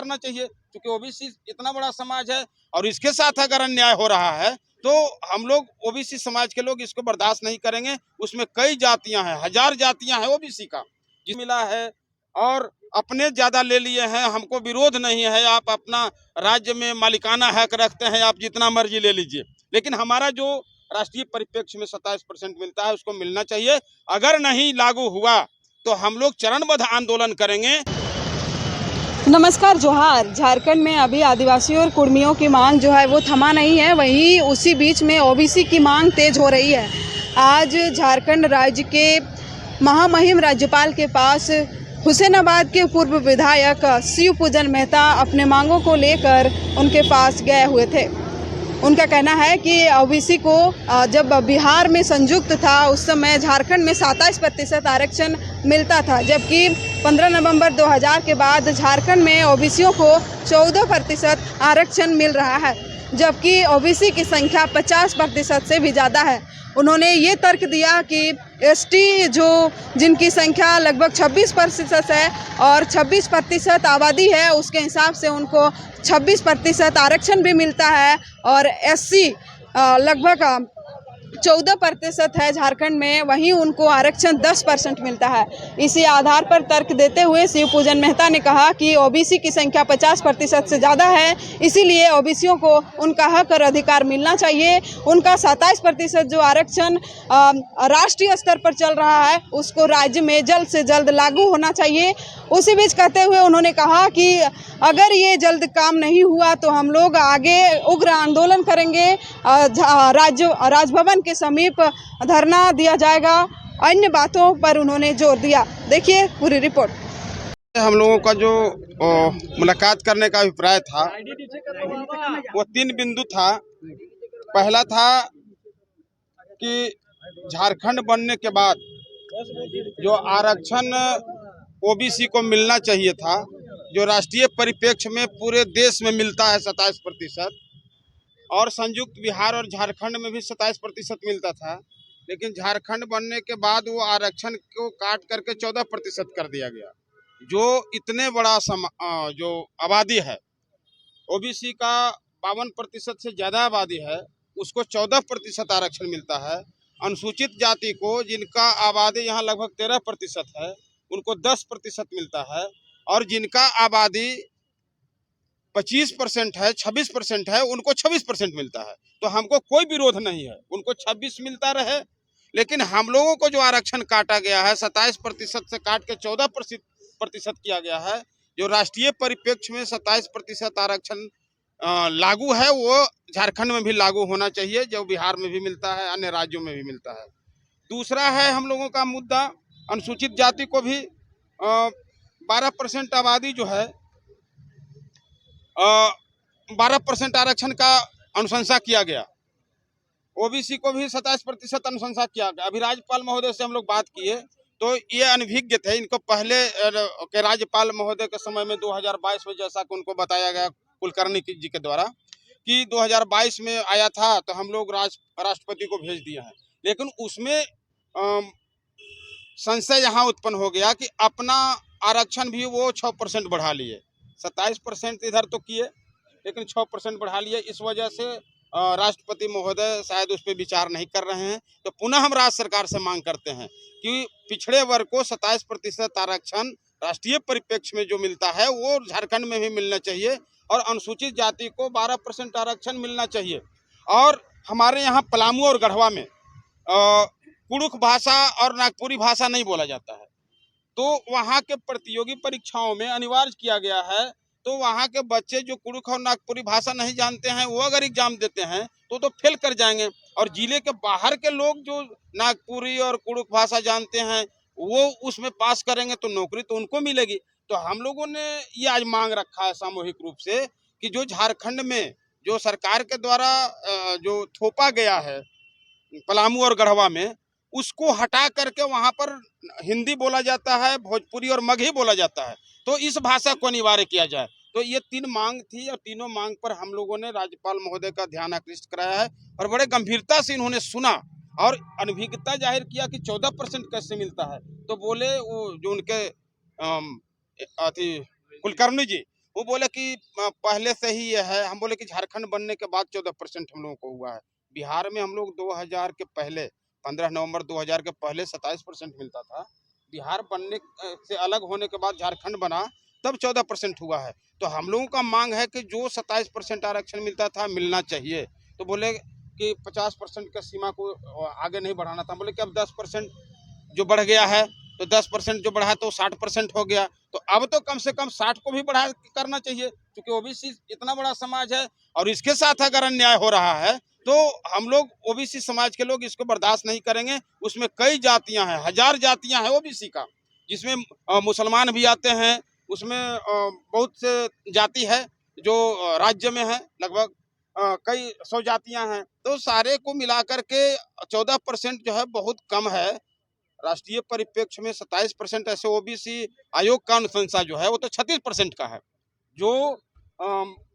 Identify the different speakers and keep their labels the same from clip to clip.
Speaker 1: करना चाहिए, क्योंकि ओबीसी इतना बड़ा समाज है और इसके साथ अगर अन्याय हो रहा है तो हम लोग ओबीसी समाज के लोग इसको बर्दाश्त नहीं करेंगे। उसमें कई जातियां हैं, 1000 जातियां हैं ओबीसी का जिस मिला है और अपने ज्यादा ले लिए हैं। हमको विरोध नहीं है, आप अपना राज्य में मालिकाना हक रखते हैं, आप जितना मर्जी ले लीजिए, लेकिन हमारा जो राष्ट्रीय परिप्रेक्ष्य में 27% मिलता है उसको मिलना चाहिए। अगर नहीं लागू हुआ तो हम लोग चरणबद्ध आंदोलन करेंगे।
Speaker 2: नमस्कार, जोहार। झारखंड में अभी आदिवासियों और कुर्मियों की मांग जो है वो थमा नहीं है, वहीं उसी बीच में ओबीसी की मांग तेज हो रही है। आज झारखंड राज्य के महामहिम राज्यपाल के पास हुसैनाबाद के पूर्व विधायक शिव पूजन मेहता अपने मांगों को लेकर उनके पास गए हुए थे। उनका कहना है कि ओबीसी को जब बिहार में संयुक्त था उस समय झारखंड में 27% आरक्षण मिलता था, जबकि 15 नवंबर 2000 के बाद झारखंड में ओबीसियों को 14% आरक्षण मिल रहा है, जबकि ओबीसी की संख्या 50% से भी ज़्यादा है। उन्होंने ये तर्क दिया कि एसटी जिनकी संख्या लगभग 26% है और 26% आबादी है, उसके हिसाब से उनको 26% आरक्षण भी मिलता है और एससी लगभग 14% है झारखंड में, वहीं उनको आरक्षण 10% मिलता है। इसी आधार पर तर्क देते हुए शिव पूजन मेहता ने कहा कि ओबीसी की संख्या 50% से ज़्यादा है, इसीलिए ओबीसियों को उनका हक और अधिकार मिलना चाहिए। उनका 27% जो आरक्षण राष्ट्रीय स्तर पर चल रहा है उसको राज्य में जल्द से जल्द लागू होना चाहिए। उसी बीच कहते हुए उन्होंने कहा कि अगर ये जल्द काम नहीं हुआ तो हम लोग आगे उग्र आंदोलन करेंगे, राजभवन के समीप धरना दिया जाएगा। अन्य बातों पर उन्होंने जोर दिया। देखिए पूरी रिपोर्ट।
Speaker 1: हम लोगों का जो मुलाकात करने का अभिप्राय था वो 3 बिंदु था। पहला था कि झारखंड बनने के बाद जो आरक्षण ओबीसी को मिलना चाहिए था, जो राष्ट्रीय परिप्रेक्ष्य में पूरे देश में मिलता है 27%, और संयुक्त बिहार और झारखंड में भी 27% मिलता था, लेकिन झारखंड बनने के बाद वो आरक्षण को काट करके 14% कर दिया गया। जो इतने बड़ा जो आबादी है, ओबीसी का 52% से ज़्यादा आबादी है, उसको 14% आरक्षण मिलता है। अनुसूचित जाति को, जिनका आबादी यहाँ लगभग 13% है, उनको 10% मिलता है, और जिनका आबादी 25% है, 26% है, उनको 26% मिलता है। तो हमको कोई विरोध नहीं है, उनको 26 मिलता रहे, लेकिन हम लोगों को जो आरक्षण काटा गया है 27% से काट के 14% किया गया है। जो राष्ट्रीय परिप्रेक्ष्य में 27% आरक्षण लागू है वो झारखंड में भी लागू होना चाहिए, जो बिहार में भी मिलता है, अन्य राज्यों में भी मिलता है। दूसरा है हम लोगों का मुद्दा, अनुसूचित जाति को भी 12% आबादी जो है 12% आरक्षण का अनुशंसा किया गया। ओबीसी को भी 27% अनुशंसा किया गया। अभी राज्यपाल महोदय से हम लोग बात किए तो ये अनभिज्ञ थे। इनको पहले के राज्यपाल महोदय के समय में 2022 में, जैसा कि उनको बताया गया कुलकर्णी जी के द्वारा कि 2022 में आया था, तो हम लोग राष्ट्रपति को भेज दिया है, लेकिन उसमें संशय यहाँ उत्पन्न हो गया कि अपना आरक्षण भी वो 6% बढ़ा लिए। 27% इधर तो किए, लेकिन 6% बढ़ा लिए। इस वजह से राष्ट्रपति महोदय शायद उस पर विचार नहीं कर रहे हैं। तो पुनः हम राज्य सरकार से मांग करते हैं कि पिछड़े वर्ग को 27% आरक्षण राष्ट्रीय परिप्रेक्ष्य में जो मिलता है वो झारखंड में भी मिलना चाहिए, और अनुसूचित जाति को 12% आरक्षण मिलना चाहिए। और हमारे यहाँ पलामू और गढ़वा में कुड़ुख भाषा और नागपुरी भाषा नहीं बोला जाता है, तो वहाँ के प्रतियोगी परीक्षाओं में अनिवार्य किया गया है। तो वहाँ के बच्चे जो कुड़ुख और नागपुरी भाषा नहीं जानते हैं, वो अगर एग्जाम देते हैं तो फेल कर जाएंगे, और जिले के बाहर के लोग जो नागपुरी और कुड़ुख भाषा जानते हैं वो उसमें पास करेंगे तो नौकरी तो उनको मिलेगी। तो हम लोगों ने ये आज मांग रखा है सामूहिक रूप से कि जो झारखंड में जो सरकार के द्वारा जो थोपा गया है पलामू और गढ़वा में, उसको हटा करके वहाँ पर हिंदी बोला जाता है, भोजपुरी और मगही बोला जाता है, तो इस भाषा को अनिवार्य किया जाए। तो ये 3 मांग थी, और तीनों मांग पर हम लोगों ने राज्यपाल महोदय का ध्यान आकृष्ट कराया है, और बड़े गंभीरता से इन्होंने सुना और अनभिज्ञता जाहिर किया कि 14% कैसे मिलता है। तो बोले वो जो उनके कुलकर्णी जी, वो बोले कि पहले से ही ये है। हम बोले कि झारखंड बनने के बाद 14% हम लोगों को हुआ है। बिहार में हम लोग 2000 के पहले 15 नवंबर 2000 के पहले 27% मिलता था। बिहार बनने से अलग होने के बाद झारखंड बना, तब 14% हुआ है। तो हम लोगों का मांग है कि जो 27% आरक्षण मिलता था मिलना चाहिए। तो बोले कि 50% का सीमा को आगे नहीं बढ़ाना था। बोले कि अब 10% जो बढ़ गया है, तो 10% जो बढ़ा तो 60% हो गया। तो अब तो कम से कम 60 को भी बढ़ा करना चाहिए, क्योंकि ओबीसी इतना बड़ा समाज है और इसके साथ अगर अन्याय हो रहा है तो हम लोग ओबीसी समाज के लोग इसको बर्दाश्त नहीं करेंगे। उसमें कई जातियां हैं, 1000 जातियां हैं ओबीसी का, जिसमें मुसलमान भी आते हैं। उसमें बहुत से जाति है जो राज्य में है, लगभग कई 100 जातियां हैं। तो सारे को मिलाकर के 14% जो है बहुत कम है। राष्ट्रीय परिप्रेक्ष्य में 27% ऐसे ओबीसी आयोग का अनुशंसा जो है वो तो 36% का है। जो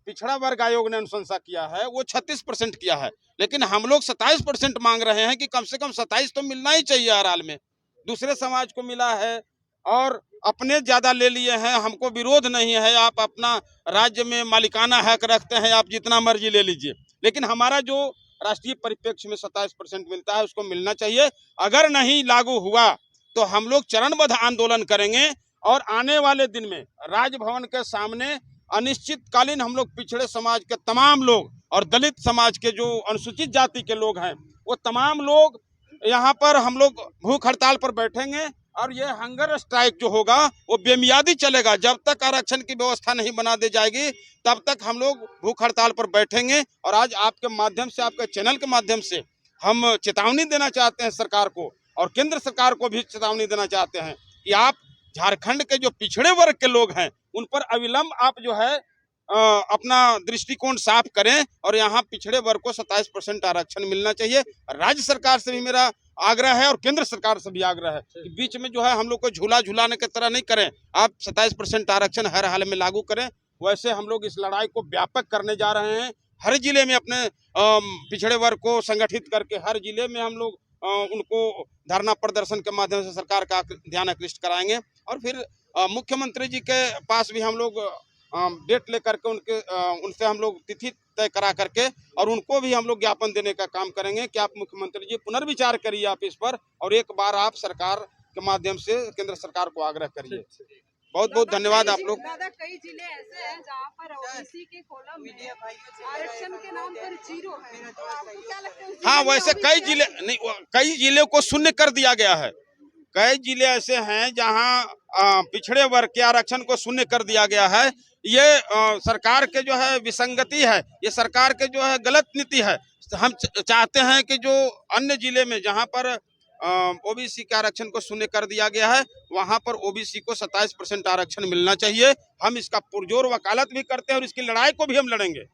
Speaker 1: पिछड़ा वर्ग आयोग ने अनुशंसा किया है वो 36% किया है। लेकिन हम लोग 27% मांग रहे हैं कि कम से कम 27 तो मिलना ही चाहिए हर हाल में। दूसरे समाज को मिला है और अपने ज्यादा ले लिए हैं, हमको विरोध नहीं है। आप अपना राज्य में मालिकाना हक रखते हैं, आप जितना मर्जी ले लीजिए, लेकिन हमारा जो राष्ट्रीय परिप्रेक्ष्य में 27% मिलता है उसको मिलना चाहिए। अगर नहीं लागू हुआ तो हम लोग चरणबद्ध आंदोलन करेंगे और आने वाले दिन में राजभवन के सामने अनिश्चितकालीन हम लोग पिछड़े समाज के तमाम लोग और दलित समाज के जो अनुसूचित जाति के लोग हैं वो तमाम लोग यहाँ पर हम लोग भूख हड़ताल पर बैठेंगे। और ये हंगर स्ट्राइक जो होगा वो बेमियादी चलेगा। जब तक आरक्षण की व्यवस्था नहीं बना दी जाएगी तब तक हम लोग भूख हड़ताल पर बैठेंगे। और आज आपके माध्यम से, आपके चैनल के माध्यम से हम चेतावनी देना चाहते हैं सरकार को, और केंद्र सरकार को भी चेतावनी देना चाहते हैं कि आप झारखंड के जो पिछड़े वर्ग के लोग हैं उन पर अविलंब आप जो है अपना दृष्टिकोण साफ करें और यहाँ पिछड़े वर्ग को 27% आरक्षण मिलना चाहिए। राज्य सरकार से भी मेरा आग्रह है और केंद्र सरकार से भी आग्रह है कि बीच में जो है हम लोग को झूला झूलाने की तरह नहीं करें। आप 27% आरक्षण हर हाल में लागू करें। वैसे हम लोग इस लड़ाई को व्यापक करने जा रहे हैं। हर जिले में अपने पिछड़े वर्ग को संगठित करके हर जिले में हम लोग उनको धरना प्रदर्शन के माध्यम से सरकार का ध्यान आकृष्ट कराएंगे। और फिर मुख्यमंत्री जी के पास भी हम लोग डेट लेकर के उनसे हम लोग तिथि तय करा करके और उनको भी हम लोग ज्ञापन देने का काम करेंगे कि आप मुख्यमंत्री जी पुनर्विचार करिए आप इस पर, और एक बार आप सरकार के माध्यम से केंद्र सरकार को आग्रह करिए। बहुत बहुत धन्यवाद आप लोग।
Speaker 2: दादा, कई जिले ऐसे हैं जहाँ पर ओबीसी के कॉलम में आरक्षण के नाम पर जीरो है। आपको क्या लगता है?
Speaker 1: हाँ, वैसे कई जिले नहीं, कई जिले को शून्य कर दिया गया है। कई जिले ऐसे हैं जहां पिछड़े वर्ग के आरक्षण को शून्य कर दिया गया है। ये सरकार के जो है विसंगति है, ये सरकार के जो है गलत नीति है। हम चाहते हैं कि जो अन्य जिले में जहां पर ओबीसी के आरक्षण को शून्य कर दिया गया है वहां पर ओबीसी को 27% आरक्षण मिलना चाहिए। हम इसका पुरजोर वकालत भी करते हैं और इसकी लड़ाई को भी हम लड़ेंगे।